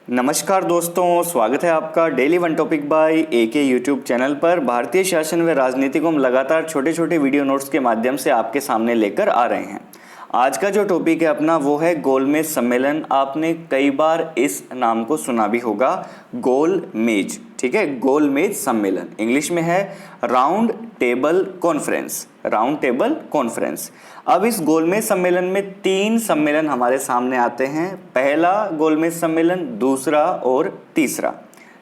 नमस्कार दोस्तों, स्वागत है आपका daily one topic by AK YouTube channel पर। भारतीय शासन व राजनीति को हम लगातार छोटे छोटे वीडियो नोट्स के माध्यम से आपके सामने लेकर आ रहे हैं। आज का जो टॉपिक है अपना वो है गोलमेज सम्मेलन। आपने कई बार इस नाम को सुना भी होगा, गोलमेज। ठीक है, गोलमेज सम्मेलन इंग्लिश में है round table conference. Round table conference. अब इस गोलमेज सम्मेलन में 3 सम्मेलन हमारे सामने आते हैं। पहला गोलमेज सम्मेलन, दूसरा और तीसरा।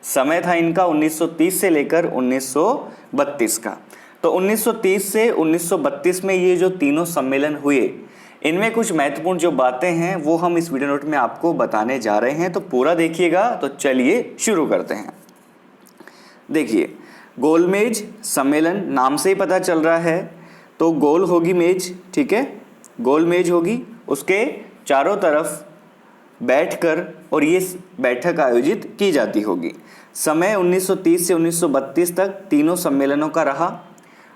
समय था इनका 1930 से लेकर 1932 का। तो 1930 से 1932 में ये जो तीनों सम्मेलन हुए, इनमें कुछ महत्वपूर्ण जो बातें हैं वो हम इस वीडियो नोट में आपको बताने जा रहे हैं। तो पूरा देखिएगा। तो चलिए शुरू करते हैं। देखिए, गोलमेज सम्मेलन नाम से ही पता चल रहा है, तो गोल होगी मेज। ठीक है, गोल मेज होगी, उसके चारों तरफ बैठकर और ये बैठक आयोजित की जाती होगी। समय 1930 से 1932 तक तीनों सम्मेलनों का रहा।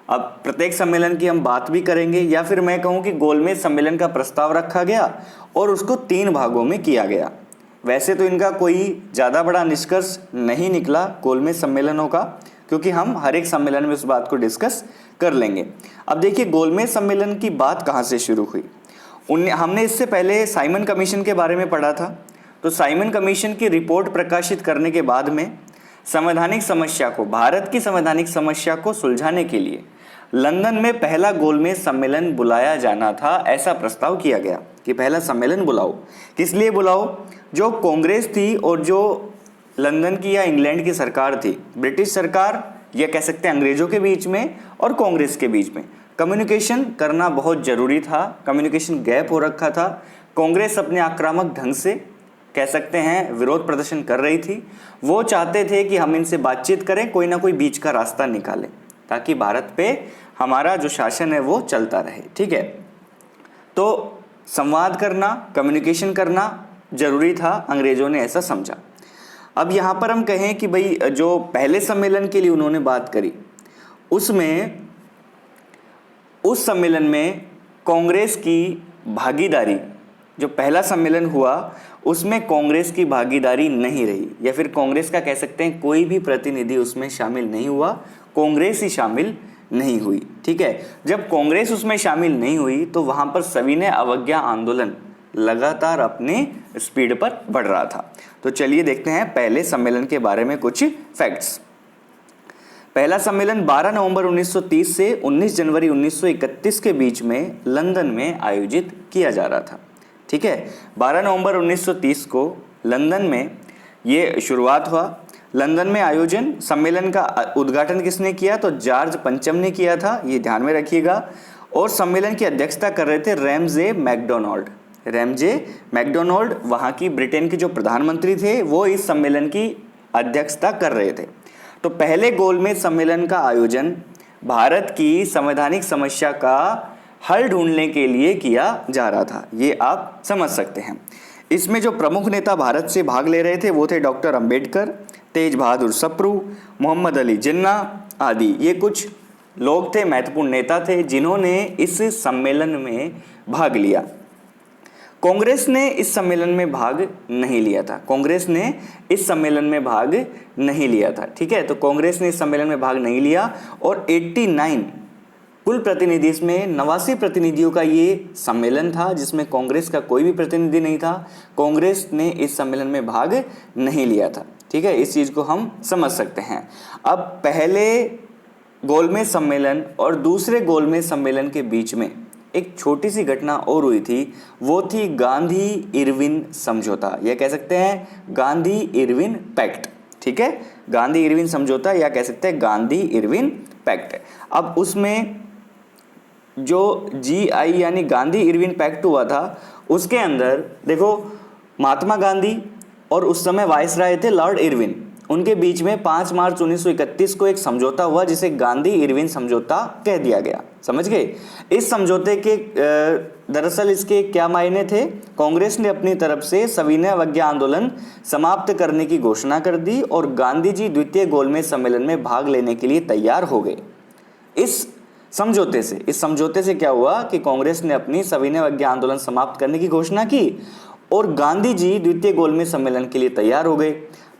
अब प्रत्येक सम्मेलन की हम बात भी करेंगे, या फिर मैं कहूँ कि गोलमेज सम्मेलन का प्रस्ताव रखा गया और उसको 3 भागों में किया गया। वैसे तो इनका कोई ज़्यादा बड़ा निष्कर्ष नहीं निकला गोलमेज सम्मेलनों का, क्योंकि हम हर एक सम्मेलन में उस बात को डिस्कस कर लेंगे। अब देखिए, गोलमेज सम्मेलन की बात कहाँ से शुरू हुई। हमने इससे पहले साइमन कमीशन के बारे में पढ़ा था। तो साइमन कमीशन की रिपोर्ट प्रकाशित करने के बाद में संवैधानिक समस्या को, भारत की संवैधानिक समस्या को सुलझाने के लिए लंदन में पहला गोलमेज सम्मेलन बुलाया जाना था। ऐसा प्रस्ताव किया गया कि पहला सम्मेलन बुलाओ। किस लिए बुलाओ? जो कांग्रेस थी और जो लंदन की या इंग्लैंड की सरकार थी, ब्रिटिश सरकार या कह सकते हैं अंग्रेजों के बीच में और कांग्रेस के बीच में कम्युनिकेशन करना बहुत ज़रूरी था। कम्युनिकेशन गैप हो रखा था। कांग्रेस अपने आक्रामक ढंग से कह सकते हैं विरोध प्रदर्शन कर रही थी। वो चाहते थे कि हम इनसे बातचीत करें, कोई ना कोई बीच का रास्ता निकालें, ताकि भारत पे हमारा जो शासन है वो चलता रहे। ठीक है, तो संवाद करना, कम्युनिकेशन करना जरूरी था। अंग्रेजों ने ऐसा समझा। अब यहाँ पर हम कहें कि भाई जो पहले सम्मेलन के लिए उन्होंने बात करी, उसमें उस सम्मेलन में कांग्रेस की भागीदारी, जो पहला सम्मेलन हुआ उसमें कांग्रेस की भागीदारी नहीं रही, या फिर कांग्रेस का कह सकते हैं कोई भी प्रतिनिधि उसमें शामिल नहीं हुआ। कांग्रेस ही शामिल नहीं हुई। ठीक है, जब कांग्रेस उसमें शामिल नहीं हुई तो वहाँ पर सविनय अवज्ञा आंदोलन लगातार अपने स्पीड पर बढ़ रहा था। तो चलिए देखते हैं पहले सम्मेलन के बारे में कुछ फैक्ट्स। पहला सम्मेलन 12 नवंबर 1930 से 19 जनवरी 1931 के बीच में लंदन में आयोजित किया जा रहा था। ठीक है, 12 नवंबर 1930 को लंदन में ये शुरुआत हुआ। लंदन में आयोजन सम्मेलन का उद्घाटन किसने किया? तो जॉर्ज पंचम ने किया था, ये ध्यान में रखिएगा। और सम्मेलन की अध्यक्षता कर रहे थे रैमजे मैकडोनाल्ड। रैमजे मैकडोनाल्ड वहाँ की ब्रिटेन के जो प्रधानमंत्री थे, वो इस सम्मेलन की अध्यक्षता कर रहे थे। तो पहले गोलमेज सम्मेलन का आयोजन भारत की संवैधानिक समस्या का हल ढूंढने के लिए किया जा रहा था, ये आप समझ सकते हैं। इसमें जो प्रमुख नेता भारत से भाग ले रहे थे वो थे डॉक्टर अंबेडकर, तेज बहादुर सप्रू, मोहम्मद अली जिन्ना आदि। ये कुछ लोग थे, महत्वपूर्ण नेता थे, जिन्होंने इस सम्मेलन में भाग लिया। कांग्रेस ने इस सम्मेलन में भाग नहीं लिया था। कांग्रेस ने इस सम्मेलन में भाग नहीं लिया था। ठीक है, तो कांग्रेस ने इस सम्मेलन में भाग नहीं लिया। और 89 कुल प्रतिनिधि, इसमें 89 प्रतिनिधियों का ये सम्मेलन था, जिसमें कांग्रेस का कोई भी प्रतिनिधि नहीं था। कांग्रेस ने इस सम्मेलन में भाग नहीं लिया था। ठीक है, इस चीज़ को हम समझ सकते हैं। अब पहले गोलमेज सम्मेलन और दूसरे गोलमेज सम्मेलन के बीच में एक छोटी सी घटना और हुई थी, वो थी गांधी इरविन समझौता, या कह सकते हैं गांधी इरविन पैक्ट। ठीक है, गांधी इरविन समझौता या कह सकते हैं गांधी इरविन पैक्ट। अब उसमें जो GI यानी गांधी इरविन पैक्ट हुआ था, उसके अंदर देखो महात्मा गांधी और उस समय वायसराय थे लॉर्ड इरविन, उनके बीच में 5 मार्च 1931 को एक समझौता हुआ, जिसे गांधी इरविन समझौता कह दिया गया। समझ गए? इस समझौते के दरअसल इसके क्या मायने थे? कांग्रेस ने अपनी तरफ से सविनय अवज्ञा आंदोलन समाप्त करने की घोषणा कर दी और गांधी जी द्वितीय गोलमेज सम्मेलन में भाग लेने के लिए तैयार हो गए। इस समझौते से क्या हुआ कि कांग्रेस ने अपनी सविनय अवज्ञा आंदोलन समाप्त करने की घोषणा की और गांधी जी द्वितीय गोलमेज सम्मेलन के लिए तैयार हो गए।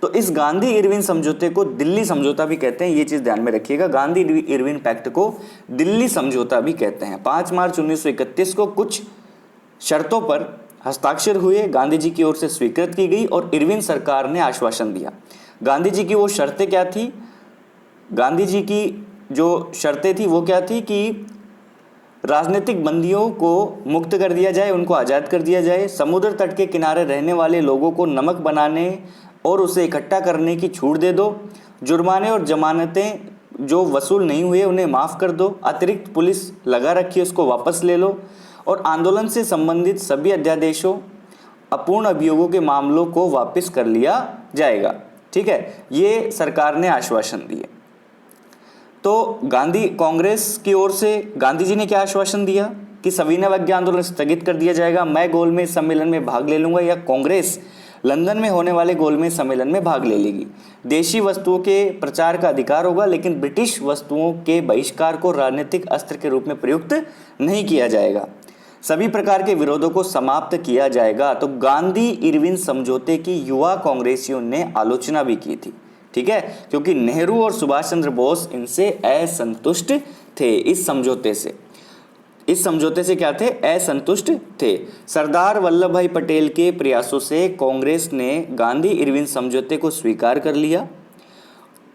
तो इस गांधी इरविन समझौते को दिल्ली समझौता भी कहते हैं, ये चीज ध्यान में रखिएगा। गांधी इरविन पैक्ट को दिल्ली समझौता भी कहते हैं। 5 मार्च 1931 को कुछ शर्तों पर हस्ताक्षर हुए, गांधी जी की ओर से स्वीकृत की गई और इरविन सरकार ने आश्वासन दिया। गांधी जी की वो शर्तें क्या थी? गांधी जी की जो शर्तें थी वो क्या थी कि राजनीतिक बंदियों को मुक्त कर दिया जाए, उनको आज़ाद कर दिया जाए, समुद्र तट के किनारे रहने वाले लोगों को नमक बनाने और उसे इकट्ठा करने की छूट दे दो, जुर्माने और जमानतें जो वसूल नहीं हुए उन्हें माफ़ कर दो, अतिरिक्त पुलिस लगा रखी उसको वापस ले लो और आंदोलन से संबंधित सभी अध्यादेशों, अपूर्ण अभियोगों के मामलों को वापस कर लिया जाएगा। ठीक है, ये सरकार ने आश्वासन दिए। तो गांधी कांग्रेस की ओर से गांधी जी ने क्या आश्वासन दिया कि सविनय अवज्ञा आंदोलन स्थगित कर दिया जाएगा, मैं गोलमेज सम्मेलन में भाग ले लूंगा या कांग्रेस लंदन में होने वाले गोलमेज सम्मेलन में भाग ले लेगी। देशी वस्तुओं के प्रचार का अधिकार होगा, लेकिन ब्रिटिश वस्तुओं के बहिष्कार को राजनीतिक अस्त्र के रूप में प्रयुक्त नहीं किया जाएगा। सभी प्रकार के विरोधों को समाप्त किया जाएगा। तो गांधी इरविन समझौते की युवा कांग्रेसियों ने आलोचना भी की थी। ठीक है, क्योंकि नेहरू और सुभाष चंद्र बोस इनसे असंतुष्ट थे। इस समझौते से क्या थे? असंतुष्ट थे। सरदार वल्लभ भाई पटेल के प्रयासों से कांग्रेस ने गांधी इरविन समझौते को स्वीकार कर लिया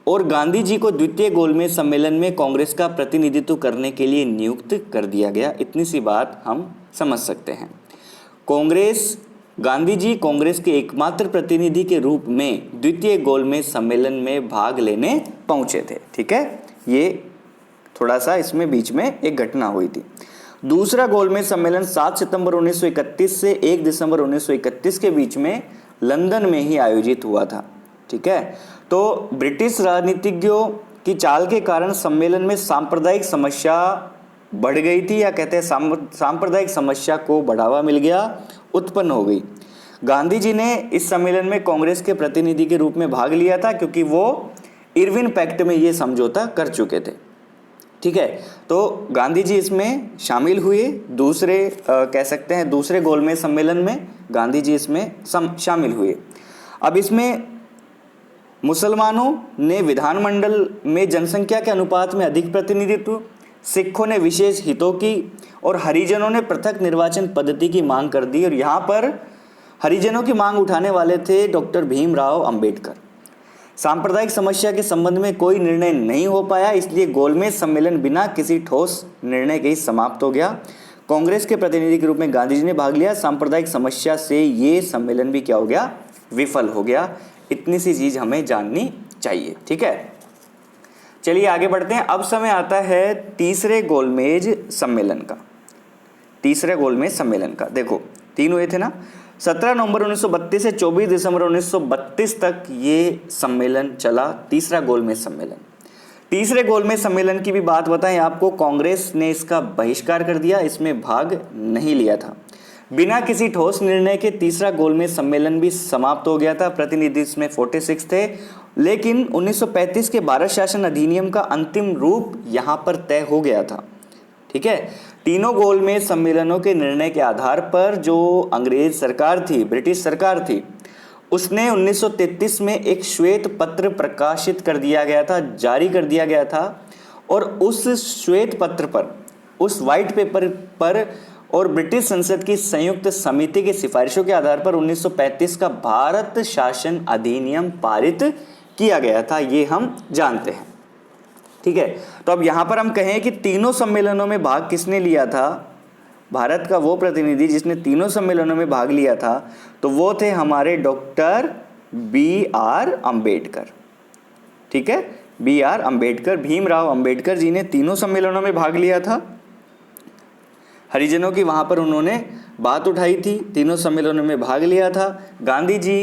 और गांधी जी को द्वितीय गोलमेज सम्मेलन में कांग्रेस का प्रतिनिधित्व करने के लिए नियुक्त कर दिया गया। इतनी सी बात हम समझ सकते हैं। गांधी जी कांग्रेस के एकमात्र प्रतिनिधि के रूप में द्वितीय गोलमेज सम्मेलन में भाग लेने पहुंचे थे। ठीक है, ये थोड़ा सा इसमें बीच में एक घटना हुई थी। दूसरा गोलमेज सम्मेलन 7 सितंबर 1931 से 1 दिसंबर 1931 के बीच में लंदन में ही आयोजित हुआ था। ठीक है, तो ब्रिटिश राजनीतिज्ञों की चाल के कारण सम्मेलन में सांप्रदायिक समस्या बढ़ गई थी, या कहते हैं सांप्रदायिक समस्या को बढ़ावा मिल गया, उत्पन्न हो गई। गांधी जी ने इस सम्मेलन में कांग्रेस के प्रतिनिधि के रूप में भाग लिया था, क्योंकि वो इरविन पैक्ट में ये समझौता कर चुके थे। ठीक है, तो गांधी जी इसमें शामिल हुए। कह सकते हैं दूसरे गोलमेज सम्मेलन में गांधी जी इसमें शामिल हुए। अब इसमें मुसलमानों ने विधानमंडल में जनसंख्या के अनुपात में अधिक प्रतिनिधित्व, सिखों ने विशेष हितों की और हरिजनों ने पृथक निर्वाचन पद्धति की मांग कर दी। और यहाँ पर हरिजनों की मांग उठाने वाले थे डॉक्टर भीमराव अंबेडकर। सांप्रदायिक समस्या के संबंध में कोई निर्णय नहीं हो पाया, इसलिए गोलमेज सम्मेलन बिना किसी ठोस निर्णय के ही समाप्त हो गया। कांग्रेस के प्रतिनिधि के रूप में गांधी जी ने भाग लिया। सांप्रदायिक समस्या से ये सम्मेलन भी क्या हो गया? विफल हो गया। इतनी सी चीज हमें जाननी चाहिए। ठीक है, चलिए आगे बढ़ते हैं। अब समय आता है तीसरे गोलमेज सम्मेलन का। देखो 3 हुए थे ना, 17 नवंबर 1932 से 24 दिसंबर 1932 तक ये सम्मेलन चला, तीसरा गोलमेज सम्मेलन। तीसरे गोलमेज सम्मेलन की भी बात बताएं आपको, कांग्रेस ने इसका बहिष्कार कर दिया, इसमें भाग नहीं लिया था। बिना किसी ठोस निर्णय के तीसरा गोलमेज सम्मेलन भी समाप्त हो गया था। प्रतिनिधि इसमें 46 थे, लेकिन 1935 के भारत शासन अधिनियम का अंतिम रूप यहाँ पर तय हो गया था। ठीक है, तीनों गोलमेज सम्मेलनों के निर्णय के आधार पर जो अंग्रेज सरकार थी, ब्रिटिश सरकार थी, उसने 1933 में एक श्वेत पत्र प्रकाशित कर दिया गया था, जारी कर दिया गया था। और उस श्वेत पत्र पर, उस वाइट पेपर पर और ब्रिटिश संसद की संयुक्त समिति की सिफारिशों के आधार पर 1935 का भारत शासन अधिनियम पारित किया गया था, ये हम जानते हैं। ठीक है, तो अब यहां पर हम कहें कि तीनों सम्मेलनों में भाग किसने लिया था? भारत का वो प्रतिनिधि जिसने तीनों सम्मेलनों में भाग लिया था, तो वो थे हमारे डॉक्टर B.R. अम्बेडकर। ठीक है, B.R. अम्बेडकर, भीमराव अम्बेडकर जी ने तीनों सम्मेलनों में भाग लिया था। हरिजनों की वहां पर उन्होंने बात उठाई थी, तीनों सम्मेलनों में भाग लिया था। गांधी जी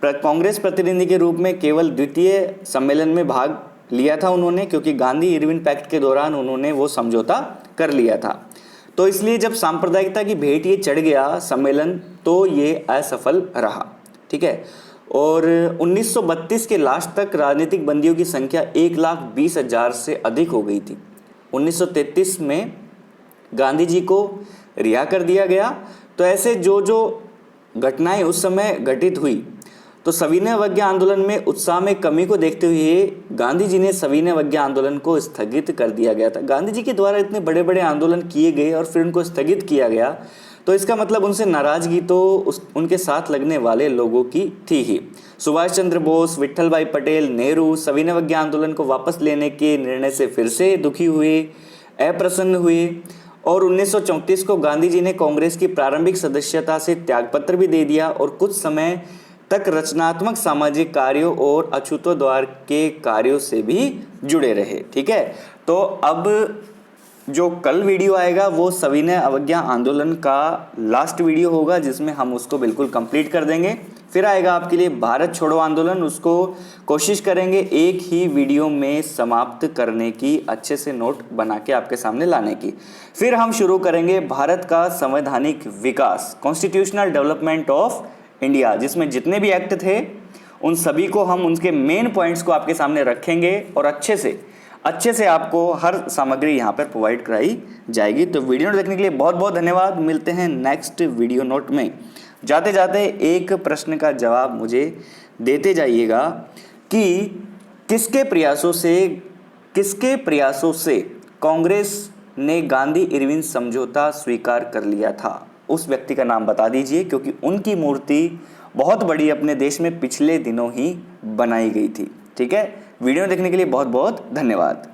कांग्रेस प्रतिनिधि के रूप में केवल द्वितीय सम्मेलन में भाग लिया था उन्होंने, क्योंकि गांधी इरविन पैक्ट के दौरान उन्होंने वो समझौता कर लिया था। तो इसलिए जब सांप्रदायिकता की भेंट ये चढ़ गया सम्मेलन, तो ये असफल रहा। ठीक है, और 1932 के लास्ट तक राजनीतिक बंदियों की संख्या 1,20,000 से अधिक हो गई थी। 1933 में गांधी जी को रिहा कर दिया गया। तो ऐसे जो घटनाएं उस समय घटित हुई तो सविनय अवज्ञा आंदोलन में उत्साह में कमी को देखते हुए गांधी जी ने सविनय अवज्ञा आंदोलन को स्थगित कर दिया गया था। गांधी जी के द्वारा इतने बड़े बड़े आंदोलन किए गए और फिर उनको स्थगित किया गया, तो इसका मतलब उनसे नाराजगी तो उनके साथ लगने वाले लोगों की थी ही। सुभाष चंद्र बोस, विट्ठल भाई पटेल, नेहरू सविनय अवज्ञा आंदोलन को वापस लेने के निर्णय से फिर से दुखी हुए, अप्रसन्न हुए और 1934 को गांधी जी ने कांग्रेस की प्रारंभिक सदस्यता से त्यागपत्र भी दे दिया और कुछ समय तक रचनात्मक सामाजिक कार्यों और अछूतोद्वार के कार्यों से भी जुड़े रहे। ठीक है, तो अब जो कल वीडियो आएगा वो सविनय अवज्ञा आंदोलन का लास्ट वीडियो होगा, जिसमें हम उसको बिल्कुल कंप्लीट कर देंगे। फिर आएगा आपके लिए भारत छोड़ो आंदोलन, उसको कोशिश करेंगे एक ही वीडियो में समाप्त करने की, अच्छे से नोट बना के आपके सामने लाने की। फिर हम शुरू करेंगे भारत का संवैधानिक विकास, कॉन्स्टिट्यूशनल डेवलपमेंट ऑफ इंडिया, जिसमें जितने भी एक्ट थे उन सभी को हम उनके मेन पॉइंट्स को आपके सामने रखेंगे और अच्छे से आपको हर सामग्री यहाँ पर प्रोवाइड कराई जाएगी। तो वीडियो नोट देखने के लिए बहुत बहुत धन्यवाद। मिलते हैं नेक्स्ट वीडियो नोट में। जाते जाते एक प्रश्न का जवाब मुझे देते जाइएगा कि किसके प्रयासों से कांग्रेस ने गांधी इरविन समझौता स्वीकार कर लिया था। उस व्यक्ति का नाम बता दीजिए, क्योंकि उनकी मूर्ति बहुत बड़ी अपने देश में पिछले दिनों ही बनाई गई थी। ठीक है, वीडियो देखने के लिए बहुत बहुत धन्यवाद।